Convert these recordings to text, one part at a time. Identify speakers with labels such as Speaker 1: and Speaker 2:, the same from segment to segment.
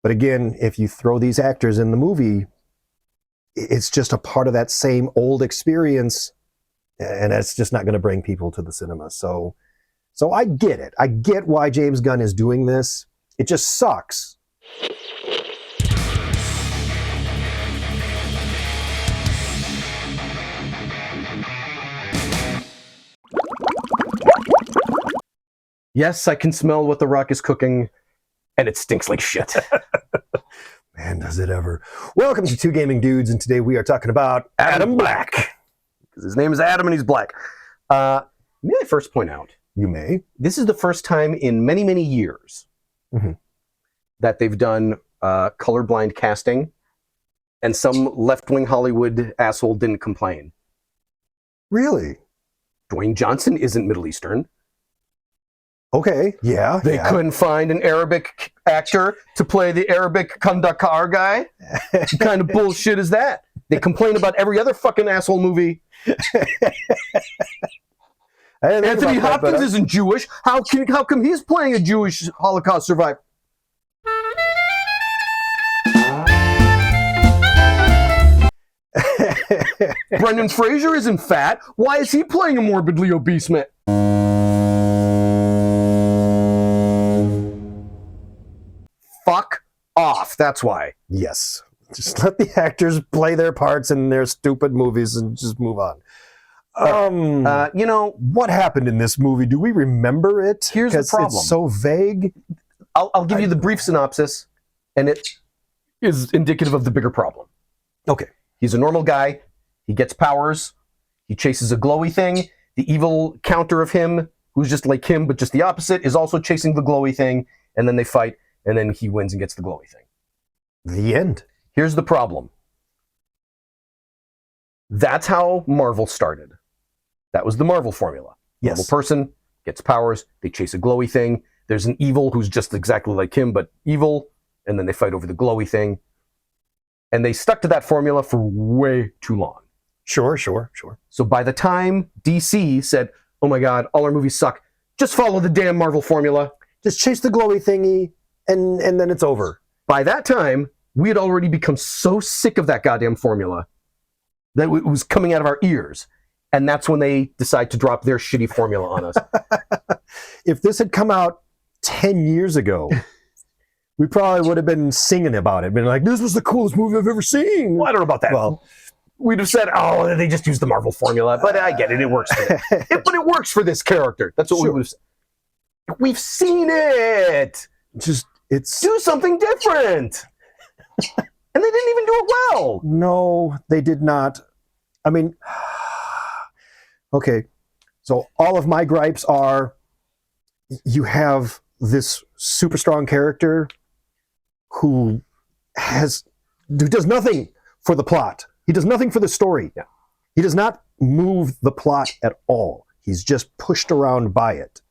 Speaker 1: But again, if you throw these actors in the movie, it's just a part of that same old experience, and that's just not going to bring people to the cinema. So I get it. I get why James Gunn is doing this. It just sucks.
Speaker 2: Yes, I can smell what The Rock is cooking, and it stinks like shit.
Speaker 1: Man, does it ever. Welcome to Two Gaming Dudes, and today we are talking about Adam Black.
Speaker 2: Because his name is Adam and he's black. May I first point out,
Speaker 1: You may.
Speaker 2: this is the first time in many, many years that they've done colorblind casting, and some left-wing Hollywood asshole didn't complain.
Speaker 1: Really?
Speaker 2: Dwayne Johnson isn't Middle Eastern.
Speaker 1: Okay, yeah.
Speaker 2: They couldn't find an Arabic actor to play the Arabic Kandahar guy. What kind of bullshit is that? They complain about every other fucking asshole movie. Anthony Hopkins isn't Jewish. How come he's playing a Jewish Holocaust survivor? Brendan Fraser isn't fat. Why is he playing a morbidly obese man? Fuck off. That's why.
Speaker 1: Yes. Just let the actors play their parts in their stupid movies and just move on. What happened in this movie? Do we remember it?
Speaker 2: Here's the problem.
Speaker 1: It's so vague.
Speaker 2: I'll give you the brief synopsis, and it is indicative of the bigger problem.
Speaker 1: Okay.
Speaker 2: He's a normal guy. He gets powers. He chases a glowy thing. The evil counter of him, who's just like him, but just the opposite, is also chasing the glowy thing, and then they fight, and then he wins and gets the glowy thing.
Speaker 1: The end.
Speaker 2: Here's the problem. That's how Marvel started. That was the Marvel formula.
Speaker 1: Yes.
Speaker 2: Normal person gets powers. They chase a glowy thing. There's an evil who's just exactly like him, but evil. And then they fight over the glowy thing. And they stuck to that formula for way too long.
Speaker 1: Sure.
Speaker 2: So by the time DC said, oh my God, all our movies suck, just follow the damn Marvel formula.
Speaker 1: Just chase the glowy thingy, and then it's over.
Speaker 2: By that time, we had already become so sick of that goddamn formula that it was coming out of our ears. And that's when they decide to drop their shitty formula on us.
Speaker 1: If this had come out 10 years ago, we probably would have been singing about it. Been like, this was the coolest movie I've ever seen.
Speaker 2: Well, I don't know about that.
Speaker 1: Well,
Speaker 2: we'd have said, oh, they just used the Marvel formula. But I get it. It works for them. But it works for this character. That's what we would have said. We've seen it.
Speaker 1: It's
Speaker 2: do something different. And they didn't even do it well.
Speaker 1: No, they did not. I mean, okay. So all of my gripes are, you have this super strong character who does nothing for the plot. He does nothing for the story.
Speaker 2: Yeah.
Speaker 1: He does not move the plot at all. He's just pushed around by it.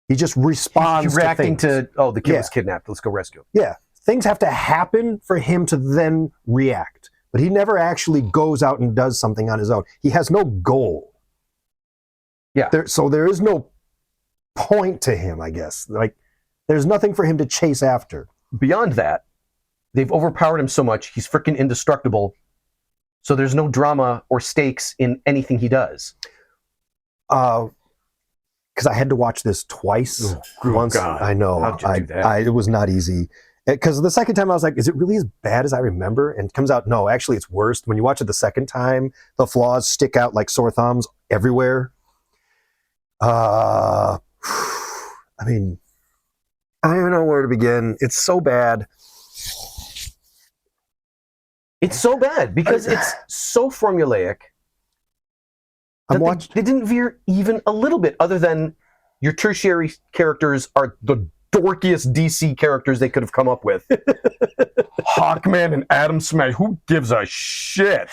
Speaker 1: He just responds.
Speaker 2: He's reacting
Speaker 1: to
Speaker 2: the kid was kidnapped. Let's go rescue him.
Speaker 1: Yeah. Things have to happen for him to then react. But he never actually goes out and does something on his own. He has no goal.
Speaker 2: Yeah.
Speaker 1: So there is no point to him, I guess. Like, there's nothing for him to chase after.
Speaker 2: Beyond that, they've overpowered him so much, he's freaking indestructible. So there's no drama or stakes in anything he does.
Speaker 1: Because I had to watch this twice. Once.
Speaker 2: God.
Speaker 1: I know.
Speaker 2: How'd you do that?
Speaker 1: It was not easy. Because the second time I was like, is it really as bad as I remember? And it comes out, no, actually it's worse. When you watch it the second time, the flaws stick out like sore thumbs everywhere. I mean, I don't know where to begin. It's so bad.
Speaker 2: It's so bad because it's so formulaic. They didn't veer even a little bit, other than your tertiary characters are the dorkiest DC characters they could have come up with. Hawkman and Adam Smash. Who gives a shit?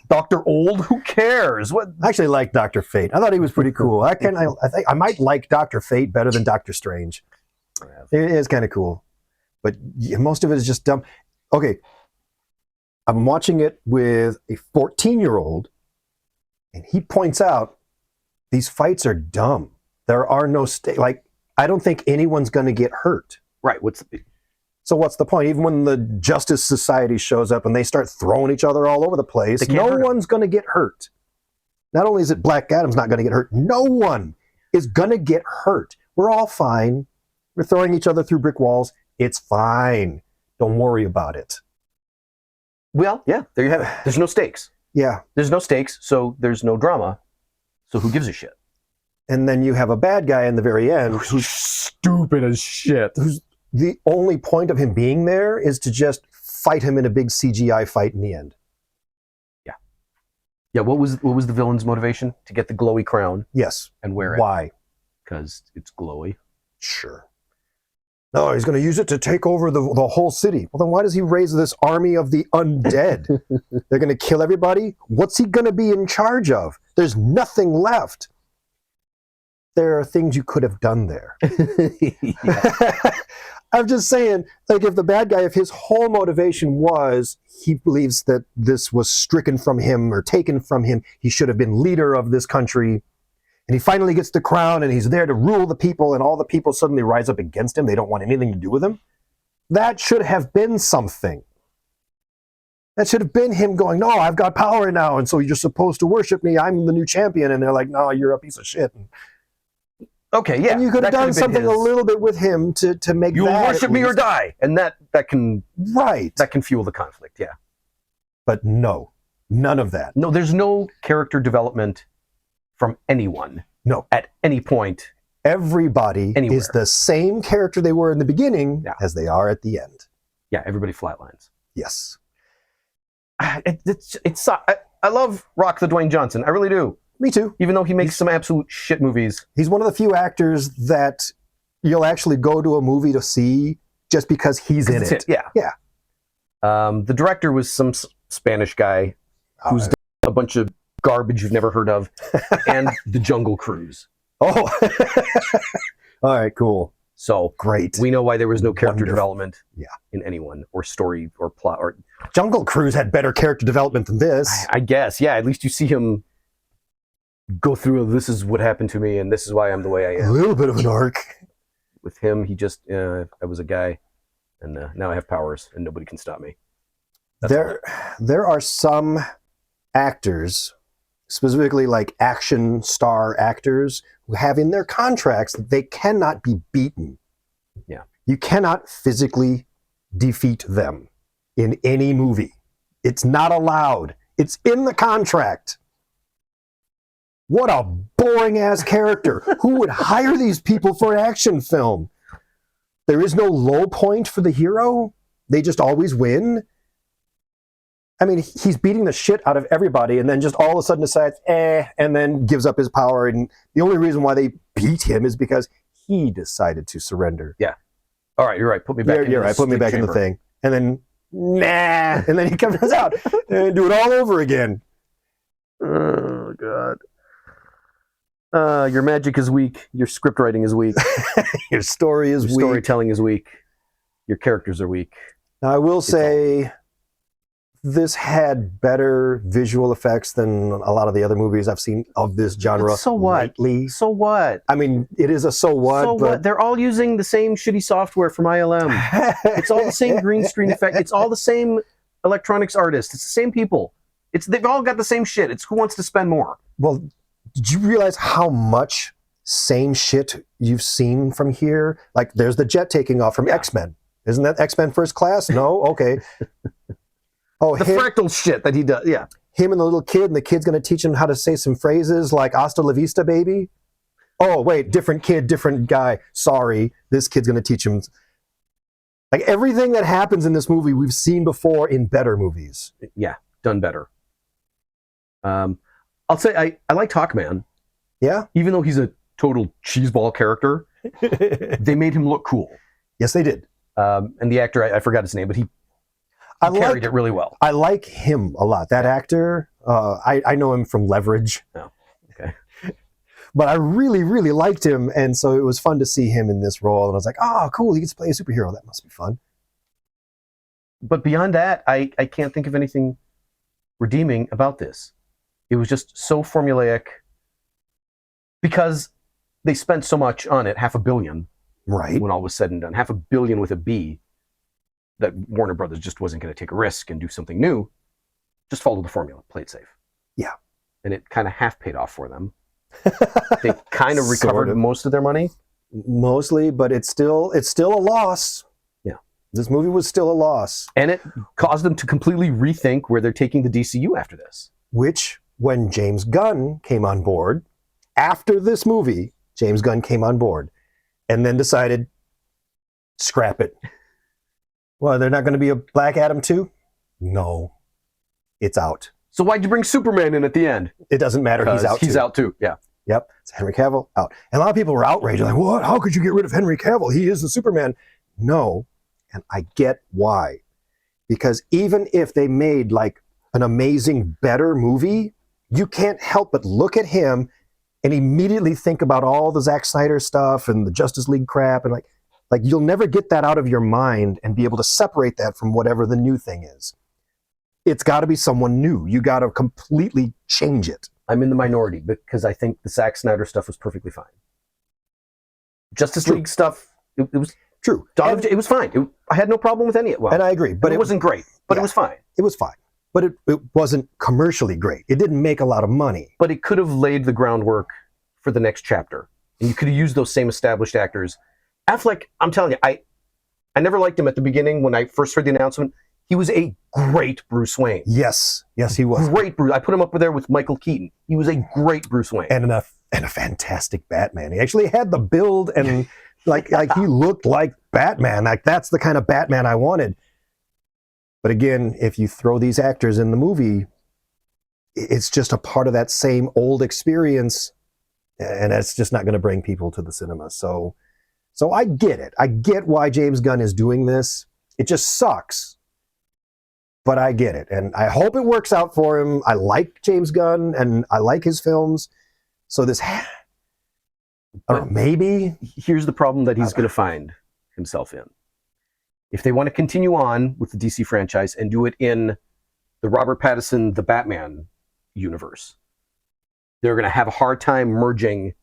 Speaker 2: Dr. Old? Who cares? What?
Speaker 1: I actually like Dr. Fate. I thought he was pretty cool. I think I might like Dr. Fate better than Dr. Strange. It is kind of cool. But most of it is just dumb. Okay. I'm watching it with a 14-year-old, and he points out these fights are dumb. There are no stakes. Like, I don't think anyone's going to get hurt.
Speaker 2: Right. What's the...
Speaker 1: So what's the point? Even when the Justice Society shows up and they start throwing each other all over the place, no one's going to get hurt. Not only is it Black Adam's not going to get hurt, no one is going to get hurt. We're all fine. We're throwing each other through brick walls. It's fine. Don't worry about it.
Speaker 2: Well, yeah, there you have it. There's no stakes.
Speaker 1: Yeah.
Speaker 2: There's no stakes, so there's no drama. So who gives a shit?
Speaker 1: And then you have a bad guy in the very end
Speaker 2: who's stupid as shit.
Speaker 1: Who's the only point of him being there is to just fight him in a big CGI fight in the end.
Speaker 2: Yeah. Yeah, what was the villain's motivation? To get the glowy crown.
Speaker 1: Yes.
Speaker 2: And wear it.
Speaker 1: Why?
Speaker 2: Because it's glowy.
Speaker 1: Sure. No, he's going to use it to take over the whole city. Well, then why does he raise this army of the undead? They're going to kill everybody? What's he going to be in charge of? There's nothing left. There are things you could have done there. I'm just saying, like, if the bad guy, if his whole motivation was he believes that this was stricken from him or taken from him, he should have been leader of this country, and he finally gets the crown and he's there to rule the people, and all the people suddenly rise up against him. They don't want anything to do with him. That should have been something. That should have been him going, no, I've got power now, and so you're supposed to worship me. I'm the new champion. And they're like, no, you're a piece of shit.
Speaker 2: Okay, yeah.
Speaker 1: And you could have done something a little bit with him to make
Speaker 2: you
Speaker 1: that.
Speaker 2: You worship me or die. And that can...
Speaker 1: Right.
Speaker 2: That can fuel the conflict, yeah.
Speaker 1: But no, none of that.
Speaker 2: No, there's no character development from anyone.
Speaker 1: No.
Speaker 2: At any point.
Speaker 1: Everybody
Speaker 2: anywhere.
Speaker 1: Is the same character they were in the beginning as they are at the end.
Speaker 2: Yeah, everybody flatlines.
Speaker 1: Yes.
Speaker 2: I love Rock the Dwayne Johnson. I really do.
Speaker 1: Me too.
Speaker 2: Even though he makes some absolute shit movies.
Speaker 1: He's one of the few actors that you'll actually go to a movie to see just because he's in it.
Speaker 2: Yeah.
Speaker 1: Yeah.
Speaker 2: The director was some Spanish guy who's done a bunch of garbage you've never heard of, and The Jungle Cruise.
Speaker 1: Oh. All right, cool.
Speaker 2: So
Speaker 1: great.
Speaker 2: We know why there was no character development
Speaker 1: yeah.
Speaker 2: in anyone, or story, or plot. Or
Speaker 1: Jungle Cruise had better character development than this.
Speaker 2: I guess, yeah. At least you see him go through, this is what happened to me, and this is why I'm the way I am.
Speaker 1: A little bit of an arc.
Speaker 2: With him, he just, I was a guy, and now I have powers, and nobody can stop me.
Speaker 1: There are some actors, specifically like action star actors, who have in their contracts that they cannot be beaten.
Speaker 2: Yeah.
Speaker 1: You cannot physically defeat them in any movie. It's not allowed. It's in the contract. What a boring ass character. Who would hire these people for an action film? There is no low point for the hero. They just always win. I mean, he's beating the shit out of everybody and then just all of a sudden decides, and then gives up his power. And the only reason why they beat him is because he decided to surrender.
Speaker 2: Yeah. All right, you're right. Put me back in
Speaker 1: You're right. Put me back in the thing. And then, nah. And then he comes out and do it all over again.
Speaker 2: Oh, God. Your magic is weak. Your script writing is weak.
Speaker 1: Your story is weak.
Speaker 2: Your storytelling is weak. Your characters are weak.
Speaker 1: Now, I will say this had better visual effects than a lot of the other movies I've seen of this genre.
Speaker 2: But so what?
Speaker 1: Lately.
Speaker 2: So what?
Speaker 1: I mean, it is a so what.
Speaker 2: So what? They're all using the same shitty software from ILM. It's all the same green screen effect. It's all the same electronics artists. It's the same people. They've all got the same shit. It's who wants to spend more.
Speaker 1: Well, did you realize how much same shit you've seen from here? Like, there's the jet taking off from X-Men. Isn't that X-Men First Class? No? Okay. Oh,
Speaker 2: the fractal shit that he does, yeah.
Speaker 1: Him and the little kid, and the kid's going to teach him how to say some phrases like "Hasta la vista, baby." Oh, wait, different kid, different guy. Sorry, this kid's going to teach him. Like, everything that happens in this movie, we've seen before in better movies.
Speaker 2: Yeah, done better. I'll say I liked Hawkman.
Speaker 1: Yeah?
Speaker 2: Even though he's a total cheeseball character, they made him look cool.
Speaker 1: Yes, they did.
Speaker 2: And the actor, I forgot his name, but he carried it really well.
Speaker 1: I like him a lot. That actor, I know him from Leverage.
Speaker 2: Oh, okay.
Speaker 1: But I really, really liked him, and so it was fun to see him in this role. And I was like, oh, cool, he gets to play a superhero. That must be fun.
Speaker 2: But beyond that, I can't think of anything redeeming about this. It was just so formulaic because they spent so much on it, $500 million.
Speaker 1: Right.
Speaker 2: When all was said and done. $500 million with a B. that Warner Brothers just wasn't going to take a risk and do something new. Just follow the formula, play it safe.
Speaker 1: Yeah.
Speaker 2: And it kind of half paid off for them. They kind of recovered
Speaker 1: Sort of.
Speaker 2: most of their money.
Speaker 1: Mostly, but it's still a loss.
Speaker 2: Yeah.
Speaker 1: This movie was still a loss.
Speaker 2: And it caused them to completely rethink where they're taking the DCU after this.
Speaker 1: Which, when James Gunn came on board, after this movie, James Gunn came on board and then decided, scrap it. Well, they're not going to be a Black Adam 2? No. It's out.
Speaker 2: So why'd you bring Superman in at the end?
Speaker 1: It doesn't matter. He's out.
Speaker 2: He's out too. Yeah.
Speaker 1: Yep. It's Henry Cavill out. And a lot of people were outraged. Like, what? How could you get rid of Henry Cavill? He is the Superman. No. And I get why. Because even if they made like an amazing, better movie, you can't help but look at him and immediately think about all the Zack Snyder stuff and the Justice League crap. And like you'll never get that out of your mind and be able to separate that from whatever the new thing is. It's got to be someone new. You got to completely change it.
Speaker 2: I'm in the minority because I think the Zack Snyder stuff was perfectly fine. Justice League stuff, it was
Speaker 1: true.
Speaker 2: It was fine. I had no problem with any of it. Well,
Speaker 1: and I agree. But
Speaker 2: it wasn't great, but
Speaker 1: yeah,
Speaker 2: it was fine.
Speaker 1: It was fine. But it wasn't commercially great. It didn't make a lot of money.
Speaker 2: But it could have laid the groundwork for the next chapter. And you could have used those same established actors. Affleck, I'm telling you, I never liked him at the beginning when I first heard the announcement. He was a great Bruce Wayne.
Speaker 1: Yes, he was.
Speaker 2: Great Bruce. I put him up there with Michael Keaton. He was a great Bruce Wayne.
Speaker 1: And a fantastic Batman. He actually had the build and like he looked like Batman. Like that's the kind of Batman I wanted. But again, if you throw these actors in the movie, it's just a part of that same old experience, and that's just not going to bring people to the cinema. So I get it. I get why James Gunn is doing this. It just sucks. But I get it, and I hope it works out for him. I like James Gunn, and I like his films. So this, I don't know, maybe.
Speaker 2: Here's the problem that he's going to find himself in. If they want to continue on with the DC franchise and do it in the Robert Pattinson, the Batman universe, they're going to have a hard time merging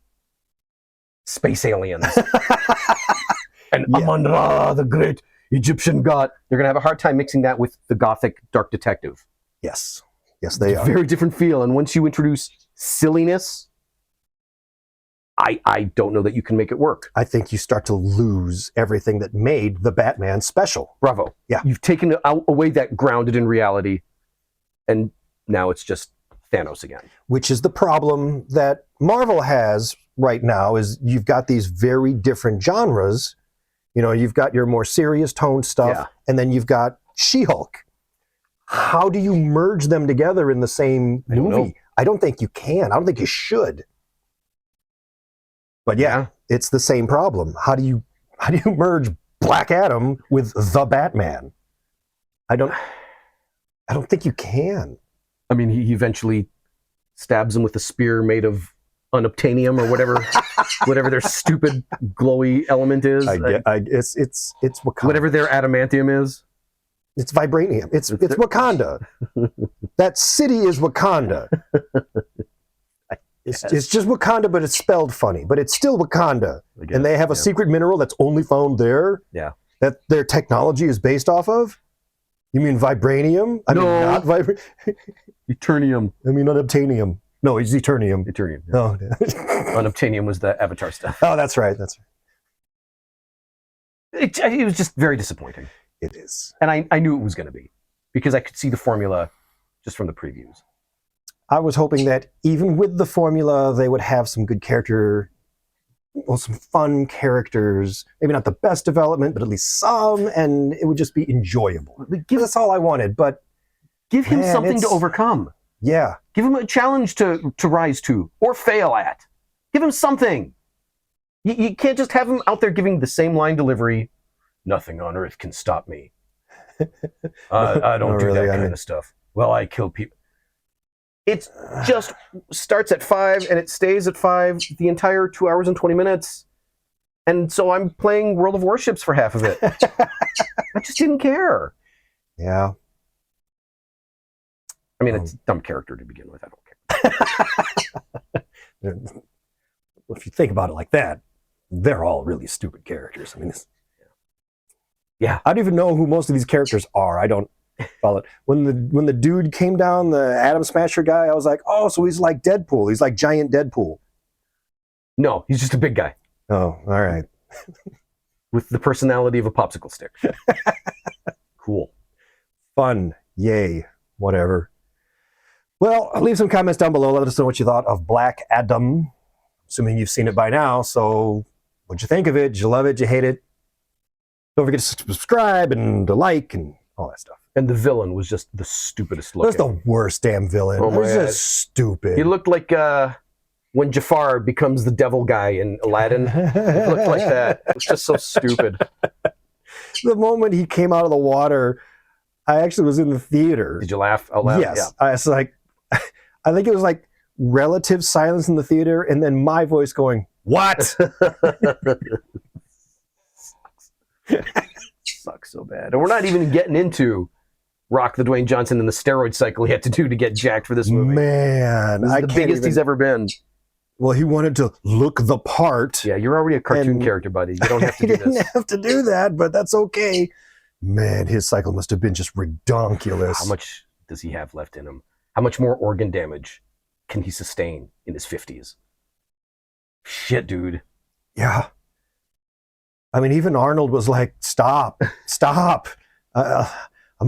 Speaker 2: space aliens and Amon-Ra, the great Egyptian god. They're going to have a hard time mixing that with the gothic dark detective.
Speaker 1: Yes, they are.
Speaker 2: Very different feel. And once you introduce silliness, I don't know that you can make it work.
Speaker 1: I think you start to lose everything that made the Batman special.
Speaker 2: Bravo.
Speaker 1: Yeah.
Speaker 2: You've taken away that grounded in reality, and now it's just Thanos again.
Speaker 1: Which is the problem that Marvel has right now, is you've got these very different genres. You know, you've got your more serious tone stuff, and then you've got She-Hulk. How do you merge them together in the same movie? I don't think you can. I don't think you should. But yeah, it's the same problem. How do you merge Black Adam with the Batman? I don't think you can.
Speaker 2: I mean, he eventually stabs him with a spear made of unobtainium or whatever their stupid glowy element is.
Speaker 1: It's Wakanda.
Speaker 2: Whatever their adamantium is.
Speaker 1: It's vibranium. It's Wakanda. That city is Wakanda. It's just Wakanda, but it's spelled funny. But it's still Wakanda. And they have a secret mineral that's only found there.
Speaker 2: Yeah.
Speaker 1: That their technology is based off of. You mean vibranium? I mean, not vibranium.
Speaker 2: Eternium.
Speaker 1: I mean, unobtainium. No, it's Eternium.
Speaker 2: Eternium.
Speaker 1: Yeah. Oh.
Speaker 2: Unobtainium was the Avatar stuff.
Speaker 1: Oh, that's right.
Speaker 2: It was just very disappointing.
Speaker 1: It is.
Speaker 2: And I knew it was going to be, because I could see the formula just from the previews.
Speaker 1: I was hoping that even with the formula, they would have some good some fun characters. Maybe not the best development, but at least some, and it would just be enjoyable. That's all I wanted. But
Speaker 2: give him something to overcome.
Speaker 1: Yeah.
Speaker 2: Give him a challenge to rise to or fail at. Give him something. You can't just have him out there giving the same line delivery. Nothing on earth can stop me. I don't do that kind of stuff. Well, I kill people. It just starts at 5 and it stays at 5 the entire 2 hours and 20 minutes. And so I'm playing World of Warships for half of it. I just didn't care.
Speaker 1: Yeah.
Speaker 2: I mean, it's a dumb character to begin with. I don't care.
Speaker 1: If you think about it like that, they're all really stupid characters. I mean,
Speaker 2: Yeah.
Speaker 1: I don't even know who most of these characters are. I don't follow it. When the dude came down, the Atom Smasher guy, I was like, oh, so he's like Deadpool. He's like giant Deadpool.
Speaker 2: No, he's just a big guy
Speaker 1: Oh, all right.
Speaker 2: with the personality of a popsicle stick. Cool.
Speaker 1: Fun. Yay. Whatever. Well, leave some comments down below. Let us know what you thought of Black Adam. Assuming you've seen it by now. So what'd you think of it? Did you love it? Did you hate it? Don't forget to subscribe and to like and all that stuff.
Speaker 2: And the villain was just the stupidest
Speaker 1: That's
Speaker 2: looking.
Speaker 1: the worst damn villain.
Speaker 2: Oh
Speaker 1: It
Speaker 2: my
Speaker 1: was
Speaker 2: God.
Speaker 1: just stupid.
Speaker 2: He looked like when Jafar becomes the devil guy in Aladdin. He looked like that. It was just so stupid.
Speaker 1: The moment he came out of the water, I actually was in the theater.
Speaker 2: Did you laugh out loud?
Speaker 1: Yes. I was like, I think it was like relative silence in the theater and then my voice going, what?
Speaker 2: Sucks so bad. And we're not even getting into Rock the Dwayne Johnson and the steroid cycle he had to do to get jacked for this movie.
Speaker 1: Man.
Speaker 2: This is the biggest he's ever been.
Speaker 1: Well, he wanted to look the part.
Speaker 2: Yeah, you're already a cartoon
Speaker 1: And-
Speaker 2: character, buddy. You don't have to
Speaker 1: He
Speaker 2: do
Speaker 1: didn't
Speaker 2: this.
Speaker 1: have to do that, but that's okay. Man, his cycle must have been just redonkulous.
Speaker 2: How much does he have left in him? How much more organ damage can he sustain in his 50s? Shit, dude.
Speaker 1: Yeah. I mean, even Arnold was like, stop. I'm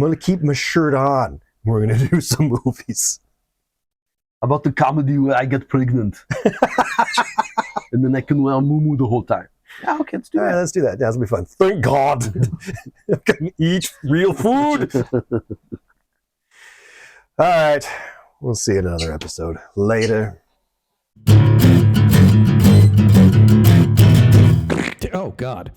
Speaker 1: going to keep my shirt on. We're going to do some movies.
Speaker 2: About the comedy where I get pregnant. And then I can wear muumuu the whole time. Yeah, okay, let's do
Speaker 1: All right,
Speaker 2: that.
Speaker 1: let's do that. That's going to be fun. Thank God. I'm going to eat real food. All right. We'll see you in another episode. Later. Oh, God.